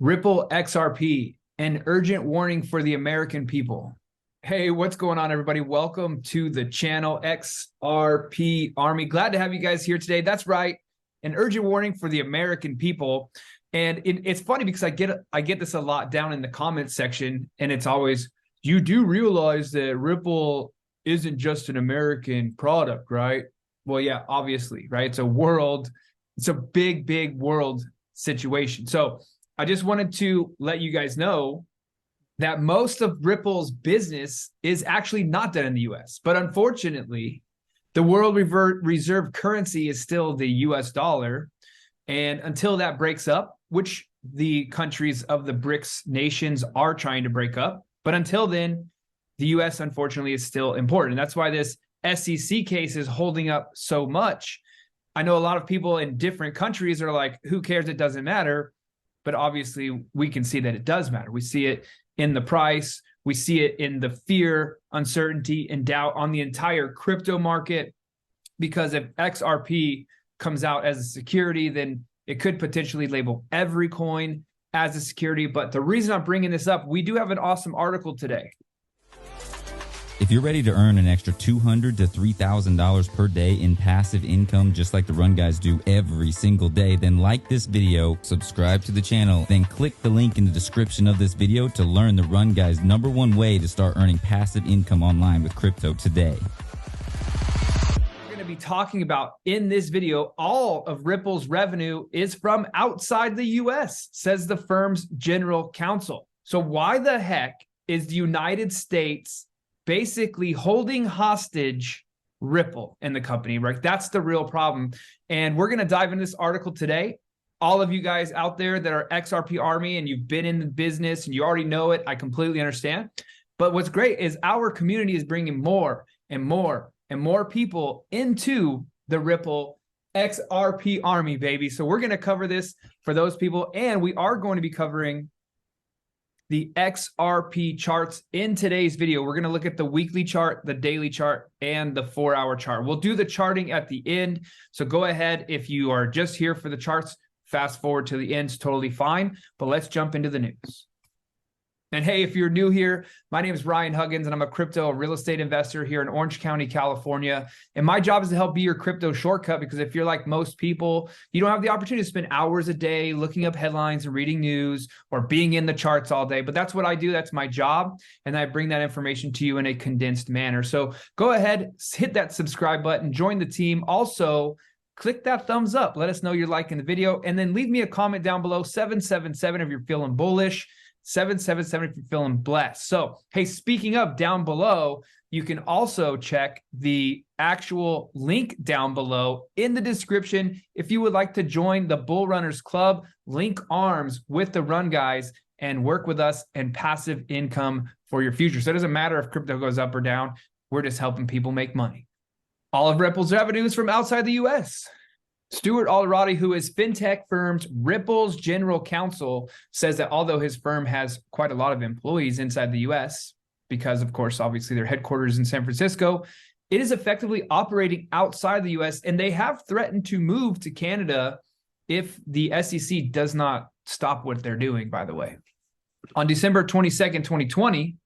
Ripple XRP, an urgent warning for the American people. Hey, what's going on, everybody? Welcome to the channel XRP Army. Glad to have you guys here today. That's right, an urgent warning for the American people. And it's funny because I get this a lot down in the comments section, and it's always, you do realize that Ripple isn't just an American product, right? Well, yeah, obviously, right? It's a big, big world situation. So I just wanted to let you guys know that most of Ripple's business is actually not done in the US. But unfortunately, the world reserve currency is still the US dollar. And until that breaks up, which the countries of the BRICS nations are trying to break up, but until then, the US, unfortunately, is still important. And that's why this SEC case is holding up so much. I know a lot of people in different countries are like, who cares? It doesn't matter. But obviously, we can see that it does matter. We see it in the price. We see it in the fear, uncertainty, and doubt on the entire crypto market. Because if XRP comes out as a security, then it could potentially label every coin as a security. But the reason I'm bringing this up, we do have an awesome article today. If you're ready to earn an extra $200 to $3,000 per day in passive income, just like the Run Guys do every single day, then like this video, subscribe to the channel, then click the link in the description of this video to learn the Run Guys' #1 way to start earning passive income online with crypto today. We're going to be talking about in this video, all of Ripple's revenue is from outside the US, says the firm's general counsel. So why the heck is the United States basically holding hostage Ripple and the company, right? That's the real problem. And we're going to dive into this article today. All of you guys out there that are XRP Army and you've been in the business and you already know it, I completely understand. But what's great is our community is bringing more and more and more people into the Ripple XRP Army, baby. So we're going to cover this for those people. And we are going to be covering the XRP charts in today's video. We're going to look at the weekly chart, the daily chart, and the 4-hour chart. We'll do the charting at the end. So go ahead. If you are just here for the charts, fast forward to the end. It's totally fine. But let's jump into the news. And hey, if you're new here, my name is Ryan Huggins, and I'm a crypto real estate investor here in Orange County, California. And my job is to help be your crypto shortcut, because if you're like most people, you don't have the opportunity to spend hours a day looking up headlines and reading news or being in the charts all day. But that's what I do. That's my job. And I bring that information to you in a condensed manner. So go ahead, hit that subscribe button, join the team. Also, click that thumbs up. Let us know you're liking the video. And then leave me a comment down below, 777 if you're feeling bullish, 777 if you're feeling blessed. So, hey, speaking of down below, you can also check the actual link down below in the description if you would like to join the Bull Runners Club, link arms with the Run Guys, and work with us and passive income for your future. So it doesn't matter if crypto goes up or down. We're just helping people make money. All of Ripple's revenue is from outside the US. Stuart Alderati, who is fintech firms Ripple's general counsel, says that although his firm has quite a lot of employees inside the US, because of course, obviously their headquarters in San Francisco, it is effectively operating outside the US, and they have threatened to move to Canada if the SEC does not stop what they're doing, by the way. On December 22nd, 2020,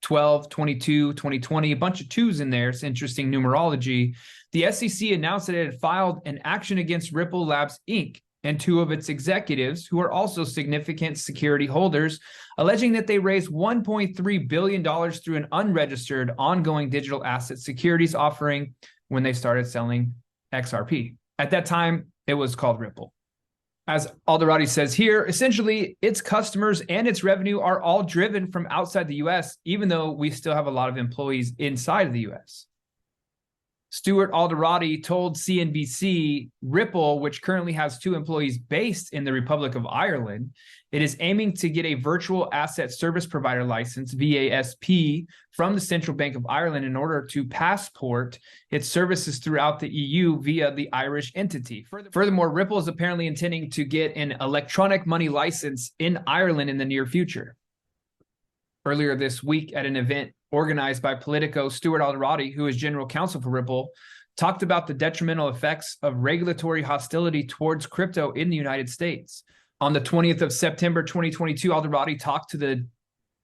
12, 22, 2020, a bunch of twos in there. It's interesting numerology. The SEC announced that it had filed an action against Ripple Labs, Inc. and 2 of its executives, who are also significant security holders, alleging that they raised $1.3 billion through an unregistered ongoing digital asset securities offering when they started selling XRP. At that time, it was called Ripple. As Alderati says here, essentially, its customers and its revenue are all driven from outside the US, even though we still have a lot of employees inside of the US. Stuart Alderati told CNBC Ripple, which currently has 2 employees based in the Republic of Ireland, it is aiming to get a virtual asset service provider license, VASP, from the Central Bank of Ireland in order to passport its services throughout the EU via the Irish entity. Furthermore, Ripple is apparently intending to get an electronic money license in Ireland in the near future. Earlier this week at an event organized by Politico, Stuart Alderati, who is general counsel for Ripple, talked about the detrimental effects of regulatory hostility towards crypto in the United States. On the 20th of September 2022, Alderati talked to the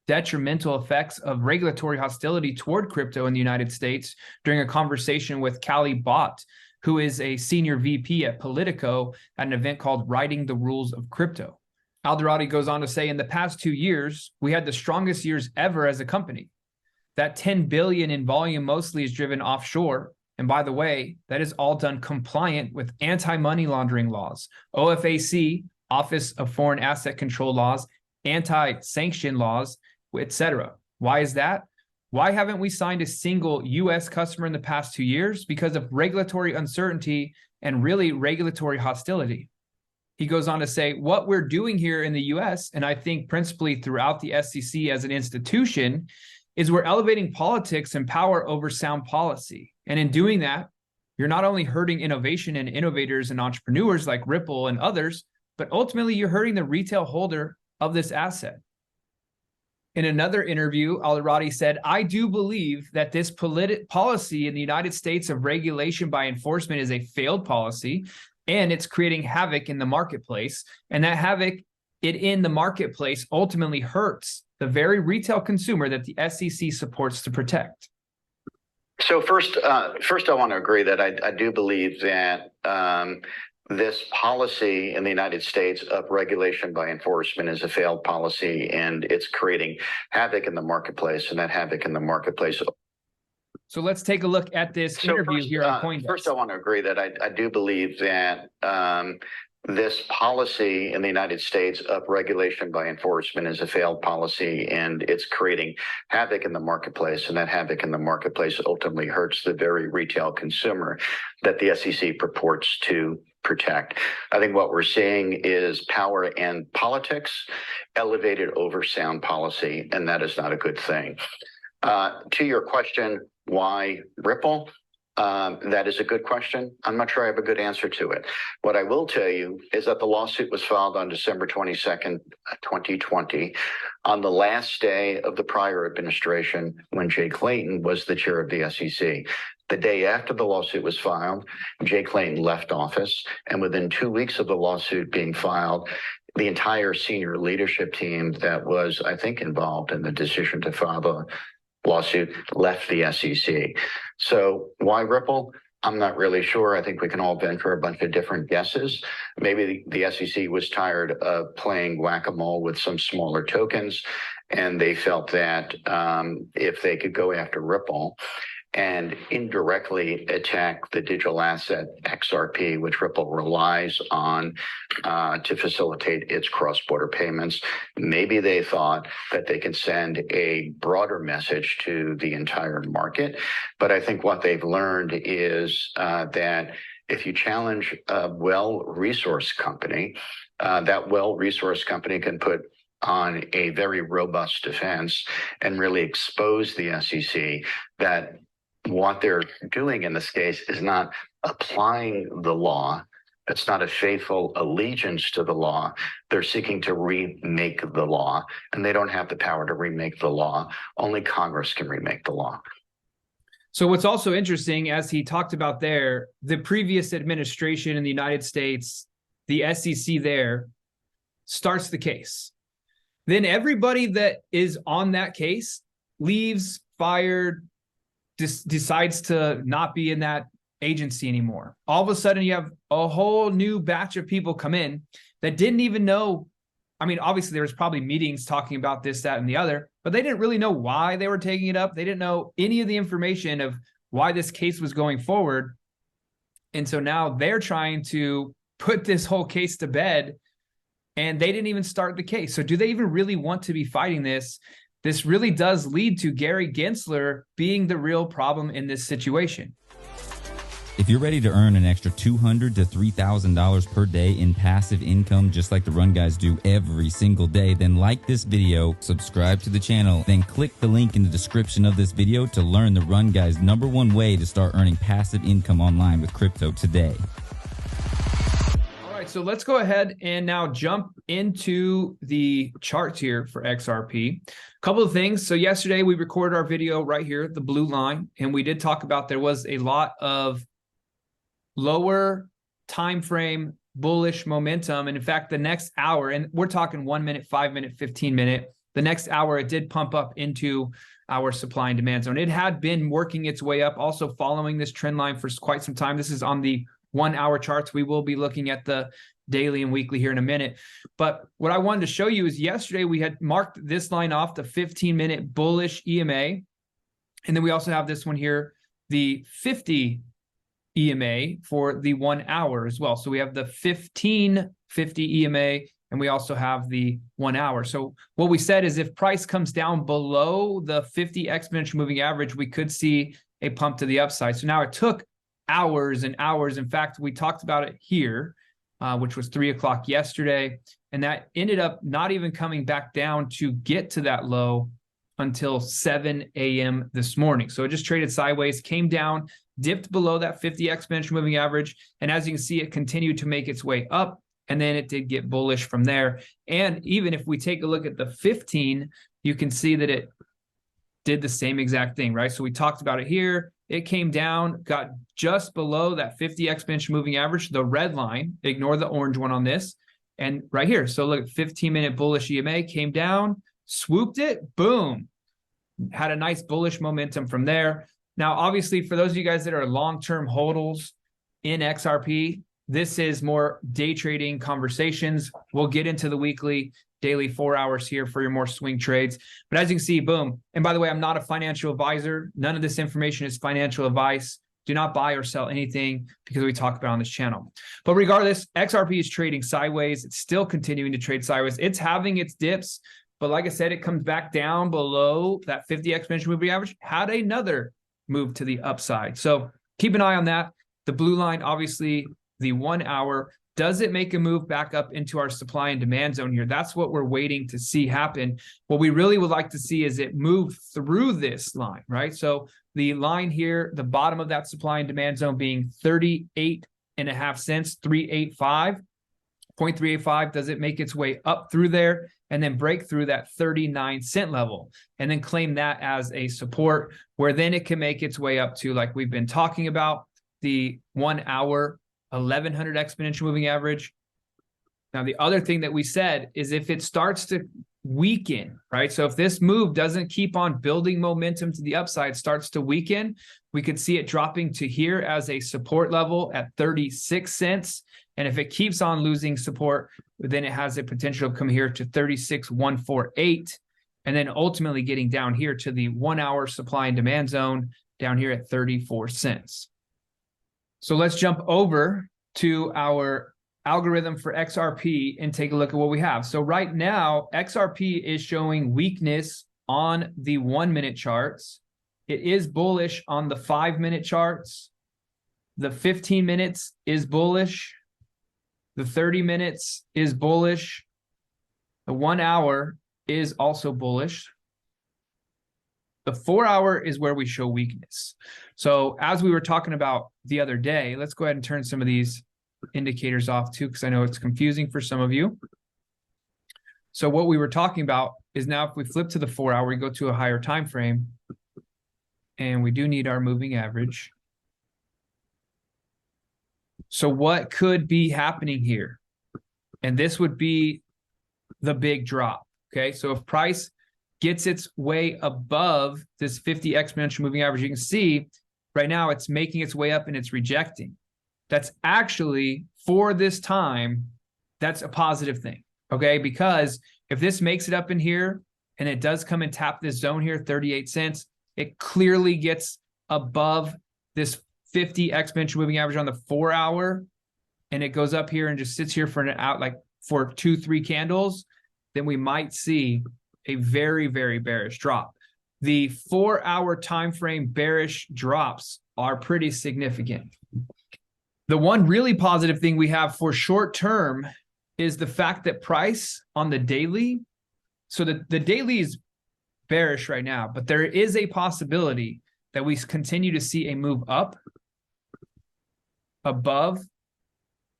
detrimental effects of regulatory hostility toward crypto in the United States during a conversation with Callie Bott, who is a senior VP at Politico at an event called Writing the Rules of Crypto. Alderati goes on to say, in the past 2 years, we had the strongest years ever as a company. That 10 billion in volume mostly is driven offshore. And by the way, that is all done compliant with anti-money laundering laws, OFAC, Office of Foreign Asset Control laws, anti-sanction laws, etc. Why is that? Why haven't we signed a single US customer in the past 2 years? Because of regulatory uncertainty and really regulatory hostility. He goes on to say, what we're doing here in the US, and I think principally throughout the SEC as an institution, is we're elevating politics and power over sound policy. And in doing that, you're not only hurting innovation and innovators and entrepreneurs like Ripple and others, but ultimately you're hurting the retail holder of this asset. In another interview, Alderati said, I do believe that this policy in the United States of regulation by enforcement is a failed policy, and it's creating havoc in the marketplace. And that havoc in the marketplace ultimately hurts the very retail consumer that the SEC supports to protect. So first, I want to agree that I do believe that this policy in the United States of regulation by enforcement is a failed policy, and it's creating havoc in the marketplace, and that havoc in the marketplace. So let's take a look at this interview here on Coindesk. First, I want to agree that I do believe that this policy in the United States of regulation by enforcement is a failed policy, and it's creating havoc in the marketplace, and that havoc in the marketplace ultimately hurts the very retail consumer that the SEC purports to protect. I think what we're seeing is power and politics elevated over sound policy, and that is not a good thing. To your question, why Ripple? That is a good question. I'm not sure I have a good answer to it. What I will tell you is that the lawsuit was filed on December 22nd, 2020, on the last day of the prior administration when Jay Clayton was the chair of the SEC. The day after the lawsuit was filed, Jay Clayton left office, and within 2 weeks of the lawsuit being filed, the entire senior leadership team that was, I think, involved in the decision to file the lawsuit left the SEC. So why Ripple? I'm not really sure. I think we can all venture a bunch of different guesses. Maybe the SEC was tired of playing whack-a-mole with some smaller tokens, and they felt that if they could go after Ripple and indirectly attack the digital asset XRP, which Ripple relies on to facilitate its cross-border payments. Maybe they thought that they can send a broader message to the entire market. But I think what they've learned is that if you challenge a well-resourced company, that well-resourced company can put on a very robust defense and really expose the SEC that what they're doing in this case is not applying the law. It's not a faithful allegiance to the law. They're seeking to remake the law, and they don't have the power to remake the law. Only Congress can remake the law. So what's also interesting, as he talked about there, the previous administration in the United States, the SEC there, starts the case. Then everybody that is on that case leaves, fired, decides to not be in that agency anymore. All of a sudden, you have a whole new batch of people come in that didn't even know. I mean, obviously, there was probably meetings talking about this, that, and the other, but they didn't really know why they were taking it up. They didn't know any of the information of why this case was going forward. And so now they're trying to put this whole case to bed, and they didn't even start the case. So do they even really want to be fighting this? This really does lead to Gary Gensler being the real problem in this situation. If you're ready to earn an extra $200 to $3,000 per day in passive income, just like the Run Guys do every single day, then like this video, subscribe to the channel, then click the link in the description of this video to learn the Run Guys' #1 way to start earning passive income online with crypto today. So let's go ahead and now jump into the charts here for XRP. A couple of things. So yesterday we recorded our video right here, the blue line, and we did talk about there was a lot of lower time frame bullish momentum. And in fact, the next hour, and we're talking 1 minute, 5 minute, 15 minute, the next hour, it did pump up into our supply and demand zone. It had been working its way up, also following this trend line for quite some time. This is on the 1 hour charts. We will be looking at the daily and weekly here in a minute. But what I wanted to show you is yesterday we had marked this line off, the 15-minute bullish EMA. And then we also have this one here, the 50 EMA for the 1 hour as well. So we have the 1550 EMA, and we also have the 1 hour. So what we said is if price comes down below the 50 exponential moving average, we could see a pump to the upside. So now it took hours and hours. In fact, we talked about it here, which was 3 o'clock yesterday. And that ended up not even coming back down to get to that low until 7 a.m. this morning. So it just traded sideways, came down, dipped below that 50 exponential moving average. And as you can see, it continued to make its way up. And then it did get bullish from there. And even if we take a look at the 15, you can see that it did the same exact thing, right? So we talked about it here. It came down, got just below that 50 exponential moving average, the red line. Ignore the orange one on this. And right here, so look, 15-minute bullish EMA came down, swooped it, boom. Had a nice bullish momentum from there. Now, obviously, for those of you guys that are long-term hodls in XRP, this is more day trading conversations. We'll get into the weekly, daily 4 hours here for your more swing trades. But as you can see, boom. And by the way, I'm not a financial advisor. None of this information is financial advice. Do not buy or sell anything because we talk about on this channel. But regardless, XRP is trading sideways. It's still continuing to trade sideways. It's having its dips. But like I said, it comes back down below that 50 exponential moving average, had another move to the upside. So keep an eye on that. The blue line, obviously, the 1 hour. Does it make a move back up into our supply and demand zone here? That's what we're waiting to see happen. What we really would like to see is it move through this line, right? So the line here, the bottom of that supply and demand zone being 38.5 cents, 0.385. Does it make its way up through there and then break through that 39-cent level and then claim that as a support where then it can make its way up to, like we've been talking about, the 1 hour 1100 exponential moving average. Now, the other thing that we said is if it starts to weaken, right? So if this move doesn't keep on building momentum to the upside, starts to weaken, we could see it dropping to here as a support level at 36 cents. And if it keeps on losing support, then it has a potential to come here to 36.148, and then ultimately getting down here to the 1 hour supply and demand zone down here at 34 cents. So let's jump over to our algorithm for XRP and take a look at what we have. So right now, XRP is showing weakness on the 1 minute charts. It is bullish on the 5 minute charts. The 15 minutes is bullish. The 30 minutes is bullish. The 1 hour is also bullish. The 4 hour is where we show weakness. So as we were talking about the other day, let's go ahead and turn some of these indicators off too, because I know it's confusing for some of you. So what we were talking about is now if we flip to the 4 hour, we go to a higher time frame, and we do need our moving average. So what could be happening here? And this would be the big drop. Okay, so if price gets its way above this 50 exponential moving average, you can see right now it's making its way up and it's rejecting. That's actually, for this time, that's a positive thing, okay? Because if this makes it up in here and it does come and tap this zone here, 38 cents, it clearly gets above this 50 exponential moving average on the 4 hour, and it goes up here and just sits here for an out, like for 2-3 candles, then we might see a very, very bearish drop. The 4 hour time frame bearish drops are pretty significant. The one really positive thing we have for short term is the fact that price on the daily, so the daily is bearish right now, but there is a possibility that we continue to see a move up above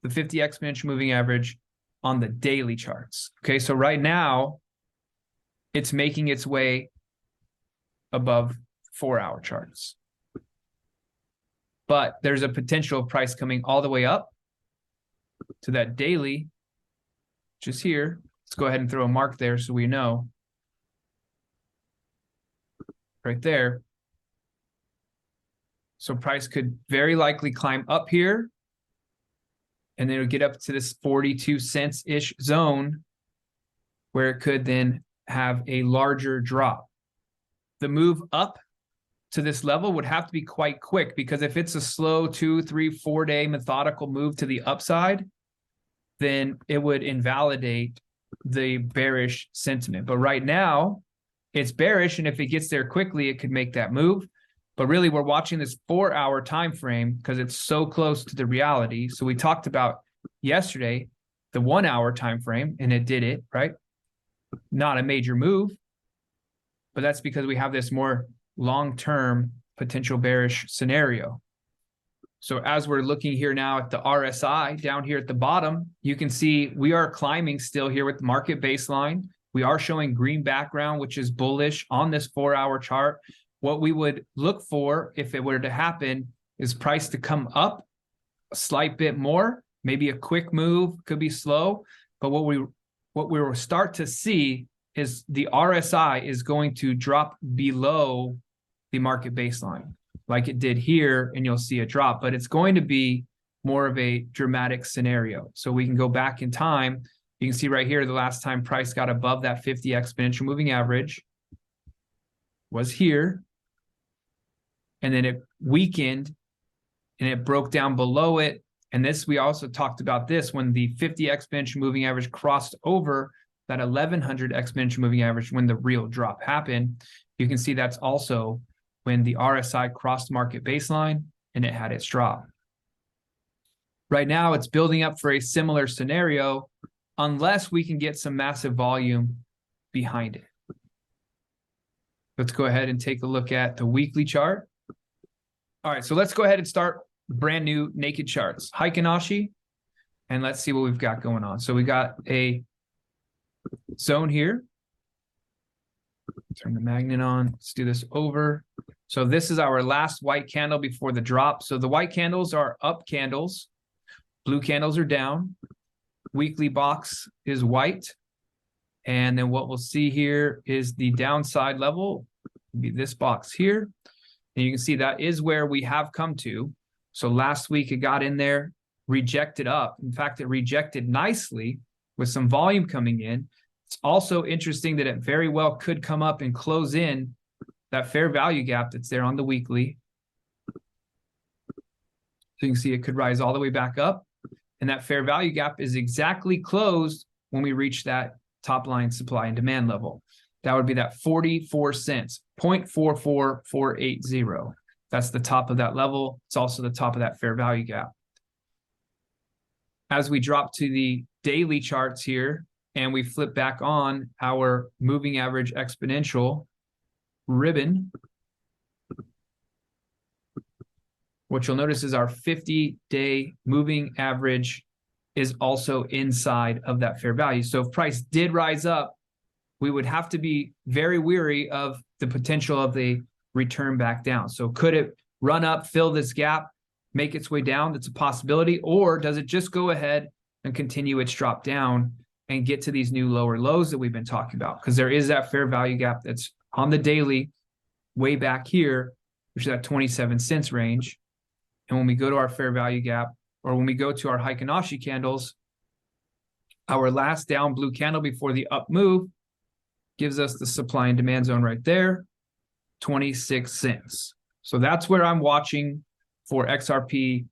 the 50 exponential moving average on the daily charts. Okay, so right now it's making its way above 4 hour charts. But there's a potential of price coming all the way up to that daily, which is here. Let's go ahead and throw a mark there so we know. Right there. So price could very likely climb up here, and then it'll get up to this 42 cents-ish zone where it could then have a larger drop. The move up to this level would have to be quite quick, because if it's a slow 2, 3, 4 day methodical move to the upside, then it would invalidate the bearish sentiment. But right now it's bearish, and if it gets there quickly, it could make that move. But really, we're watching this 4-hour time frame because it's so close to the reality. So we talked about yesterday the 1-hour time frame, and it did it, right? Not a major move, but that's because we have this more long-term potential bearish scenario. So as we're looking here now at the RSI down here at the bottom, you can see we are climbing still here with the market baseline. We are showing green background, which is bullish on this 4-hour chart. What we would look for if it were to happen is price to come up a slight bit more, maybe a quick move, could be slow. But what we will start to see is the RSI is going to drop below the market baseline like it did here, and you'll see a drop, but it's going to be more of a dramatic scenario. So we can go back in time. You can see right here, the last time price got above that 50 exponential moving average was here, and then it weakened and it broke down below it. And this, we also talked about this when the 50 exponential moving average crossed over that 1100 exponential moving average when the real drop happened. You can see that's also when the RSI crossed market baseline and it had its drop. Right now, it's building up for a similar scenario unless we can get some massive volume behind it. Let's go ahead and take a look at the weekly chart. All right, so let's go ahead and start brand new naked charts. Heikin-Ashi, and let's see what we've got going on. So we got a zone here. Turn the magnet on. Let's do this over. So this is our last white candle before the drop. So the white candles are up candles. Blue candles are down. Weekly box is white. And then what we'll see here is the downside level, be this box here. And you can see that is where we have come to. So last week it got in there, rejected up. In fact, it rejected nicely with some volume coming in. It's also interesting that it very well could come up and close in that fair value gap that's there on the weekly. So you can see it could rise all the way back up. And that fair value gap is exactly closed when we reach that top line supply and demand level. That would be that 44 cents, 0.44480. That's the top of that level. It's also the top of that fair value gap. As we drop to the daily charts here, and we flip back on our moving average exponential ribbon, what you'll notice is our 50-day moving average is also inside of that fair value. So if price did rise up, we would have to be very wary of the potential of the return back down. So could it run up, fill this gap, make its way down? That's a possibility. Or does it just go ahead and continue its drop down and get to these new lower lows that we've been talking about? Because there is that fair value gap that's on the daily way back here, which is that 27 cents range. And when we go to our fair value gap, or when we go to our Heikin-Ashi candles, our last down blue candle before the up move gives us the supply and demand zone right there, 26 cents. So that's where I'm watching for XRP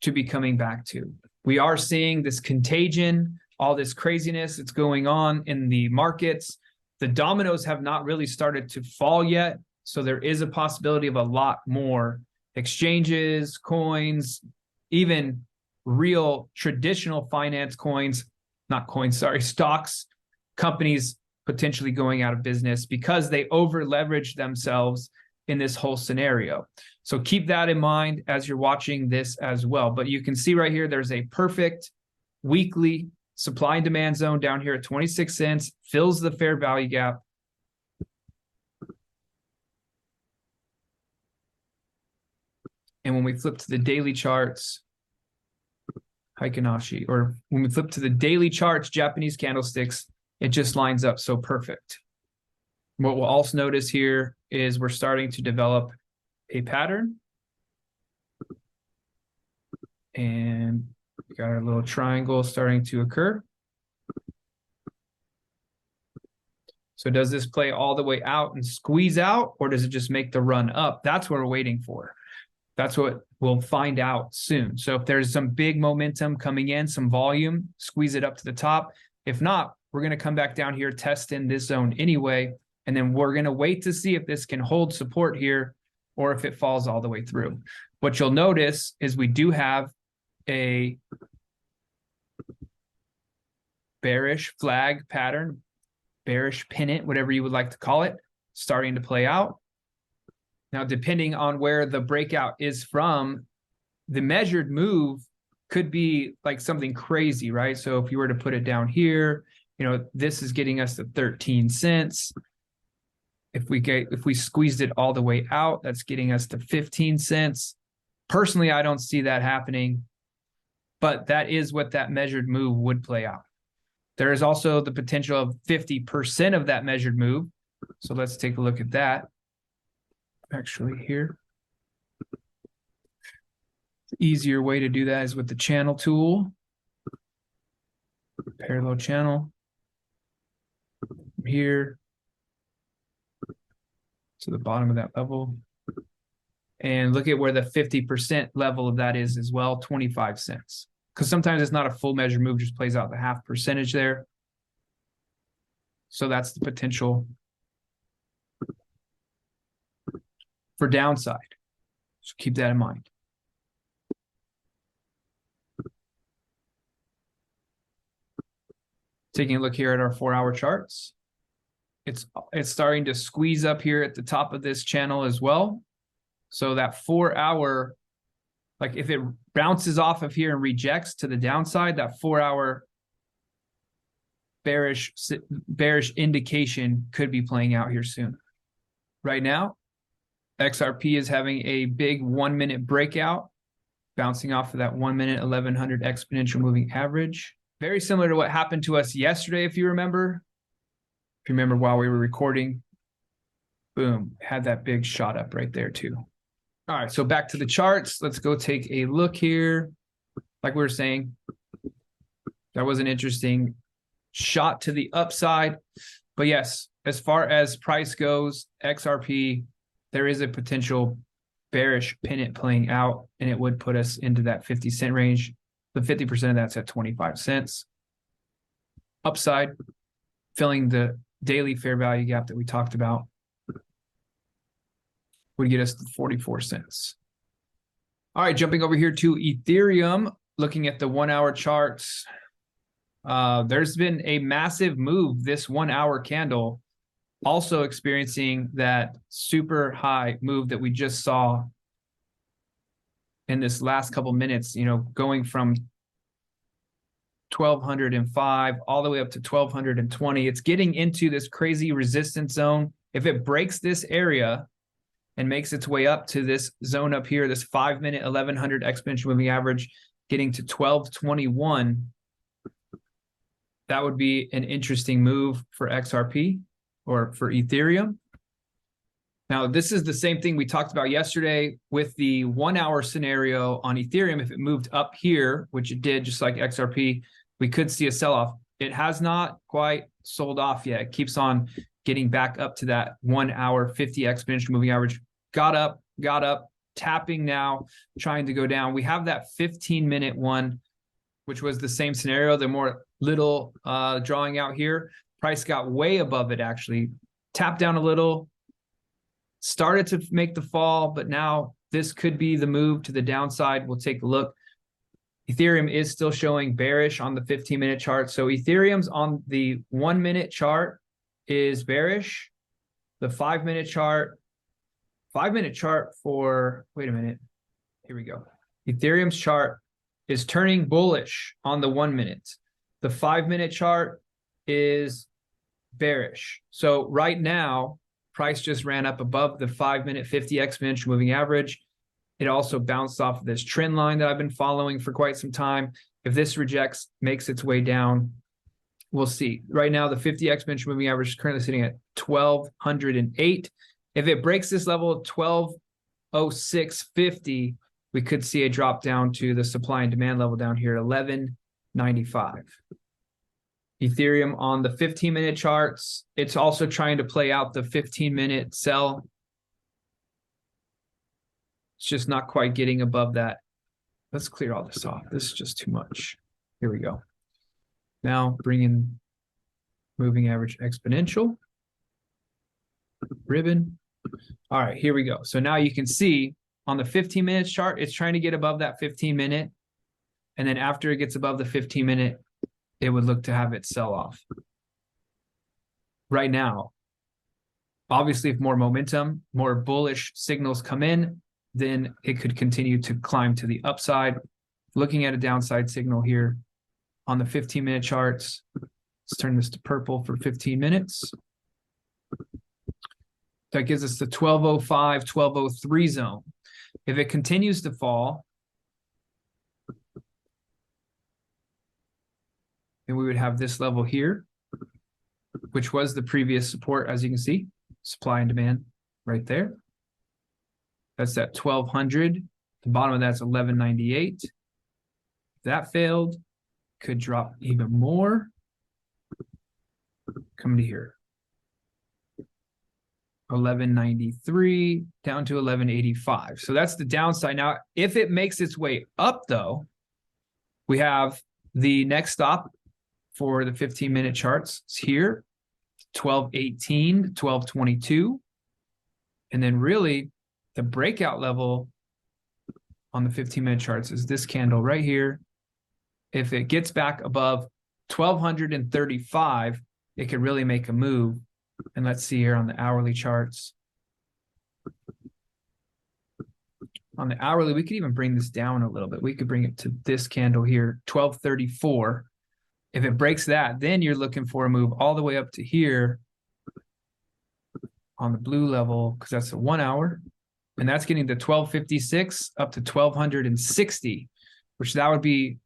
to be coming back to. We are seeing this contagion, all this craziness that's going on in the markets. The dominoes have not really started to fall yet. So there is a possibility of a lot more exchanges, coins, even real traditional finance coins, not coins, sorry, stocks, companies potentially going out of business because they over leveraged themselves in this whole scenario. So keep that in mind as you're watching this as well. But you can see right here, there's a perfect weekly supply and demand zone down here at 26 cents, fills the fair value gap. And when we flip to the daily charts, Heikinashi, or when we flip to the daily charts, Japanese candlesticks, it just lines up so perfect. What we'll also notice here is we're starting to develop a pattern. And we got our little triangle starting to occur. So does this play all the way out and squeeze out, or does it just make the run up? That's what we're waiting for. That's what we'll find out soon. So if there's some big momentum coming in, some volume, squeeze it up to the top. If not, we're going to come back down here, test in this zone anyway, and then we're going to wait to see if this can hold support here or if it falls all the way through. What you'll notice is we do have a bearish flag pattern, bearish pennant, whatever you would like to call it, starting to play out. Now, depending on where the breakout is from, the measured move could be like something crazy, right? So if you were to put it down here, you know, this is getting us to 13 cents. If we squeezed it all the way out, that's getting us to 15 cents. Personally, I don't see that happening, but that is what that measured move would play out. There is also the potential of 50% of that measured move. So let's take a look at that. Actually here. The easier way to do that is with the channel tool. Parallel channel. From here to the bottom of that level. And look at where the 50% level of that is as well, 25 cents. Because sometimes it's not a full measure move, just plays out the half percentage there. So that's the potential for downside. So keep that in mind. Taking a look here at our 4-hour charts. It's starting to squeeze up here at the top of this channel as well. So that 4-hour, like if it bounces off of here and rejects to the downside, that 4-hour bearish indication could be playing out here soon. Right now, XRP is having a big 1-minute breakout, bouncing off of that 1-minute 1100 exponential moving average. Very similar to what happened to us yesterday, if you remember. If you remember while we were recording, boom, had that big shot up right there too. All right, so back to the charts. Let's go take a look here. Like we were saying, that was an interesting shot to the upside. But yes, as far as price goes, XRP, there is a potential bearish pennant playing out, and it would put us into that 50-cent range. The 50% of that's at 25 cents. Upside, filling the daily fair value gap that we talked about, would get us to 44 cents. All right, jumping over here to Ethereum, looking at the 1-hour charts. There's been a massive move this 1-hour candle, also experiencing that super high move that we just saw in this last couple minutes, you know, going from 1205 all the way up to 1220. It's getting into this crazy resistance zone. If it breaks this area and makes its way up to this zone up here, this 5-minute 1100 exponential moving average, getting to 1221, that would be an interesting move for XRP or for Ethereum. Now, this is the same thing we talked about yesterday with the 1-hour scenario on Ethereum. If it moved up here, which it did, just like XRP, we could see a sell-off. It has not quite sold off yet. It keeps on getting back up to that 1-hour 50 exponential moving average. Got up, tapping now, trying to go down. We have that 15-minute one, which was the same scenario, the more little drawing out here. Price got way above it, actually. Tapped down a little, started to make the fall, but now this could be the move to the downside. We'll take a look. Ethereum is still showing bearish on the 15-minute chart. So Ethereum's on the 1-minute chart is bearish. The 5-minute chart, 5-minute chart for, wait a minute. Here we go. Ethereum's chart is turning bullish on the 1-minute. The 5-minute chart is bearish. So right now, price just ran up above the 5-minute 50 exponential moving average. It also bounced off of this trend line that I've been following for quite some time. If this rejects, makes its way down, we'll see. Right now, the 50 exponential moving average is currently sitting at 1,208. If it breaks this level, 1206.50, we could see a drop down to the supply and demand level down here, 1195. Ethereum on the 15-minute charts, it's also trying to play out the 15-minute sell. It's just not quite getting above that. Let's clear all this off. This is just too much. Here we go. Now bring in moving average exponential ribbon. All right, here we go. So now you can see on the 15-minute chart, it's trying to get above that 15-minute. And then after it gets above the 15-minute, it would look to have it sell off. Right now, obviously, if more momentum, more bullish signals come in, then it could continue to climb to the upside. Looking at a downside signal here on the 15-minute charts. Let's turn this to purple for 15 minutes. That gives us the 1205, 1203 zone. If it continues to fall, then we would have this level here, which was the previous support, as you can see, supply and demand right there. That's at 1200. The bottom of that's 1198. If that failed, could drop even more. Come to here. 1193 down to 1185. So that's the downside. Now, if it makes its way up, though, we have the next stop for the 15-minute charts. It's here, 1218, 1222. And then really the breakout level on the 15-minute charts is this candle right here. If it gets back above 1235, it could really make a move. And let's see here on the hourly charts. On the hourly, we could even bring this down a little bit. We could bring it to this candle here, 1234. If it breaks that, then you're looking for a move all the way up to here on the blue level, because that's a 1 hour. And that's getting to 1256 up to 1260, which that would be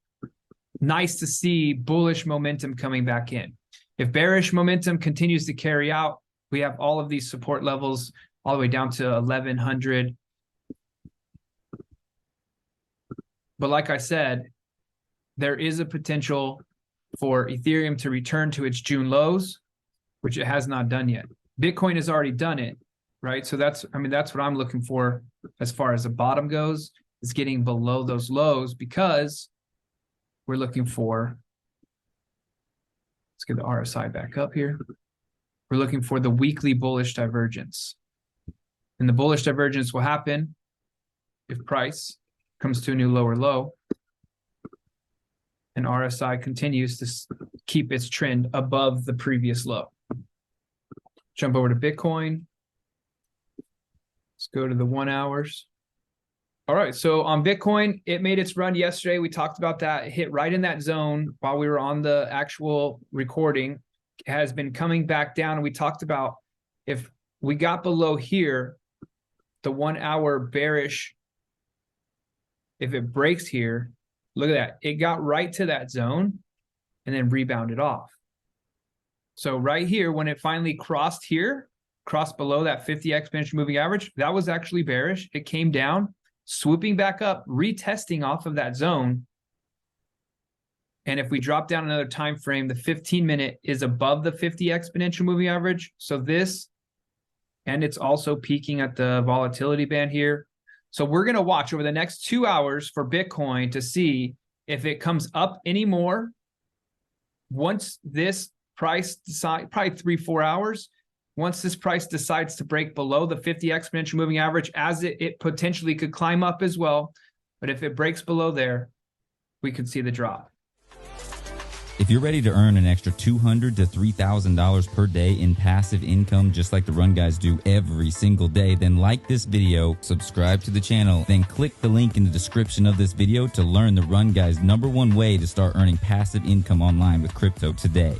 nice to see bullish momentum coming back in. If bearish momentum continues to carry out, we have all of these support levels all the way down to 1100. But like I said, there is a potential for Ethereum to return to its June lows, which it has not done yet. Bitcoin has already done it, right? So that's what I'm looking for as far as the bottom goes, is getting below those lows, because we're looking for, let's get the RSI back up here. We're looking for the weekly bullish divergence. And the bullish divergence will happen if price comes to a new lower low and RSI continues to keep its trend above the previous low. Jump over to Bitcoin. Let's go to the 1 hours. All right, so on Bitcoin, it made its run yesterday. We talked about that. It hit right in that zone while we were on the actual recording. It has been coming back down. And we talked about if we got below here, the 1 hour bearish, if it breaks here, look at that. It got right to that zone and then rebounded off. So right here, when it finally crossed here, crossed below that 50 exponential moving average, that was actually bearish. It came down, swooping back up, retesting off of that zone. And if we drop down another time frame, the 15-minute is above the 50 exponential moving average. So this, and it's also peaking at the volatility band here. So we're going to watch over the next 2 hours for Bitcoin to see if it comes up anymore. Once this price decides, probably 3-4 hours, once this price decides to break below the 50 exponential moving average, as it potentially could climb up as well. But if it breaks below there, we could see the drop. If you're ready to earn an extra $200 to $3,000 per day in passive income, just like the Run Guys do every single day, then like this video, subscribe to the channel, then click the link in the description of this video to learn the Run Guys' #1 way to start earning passive income online with crypto today.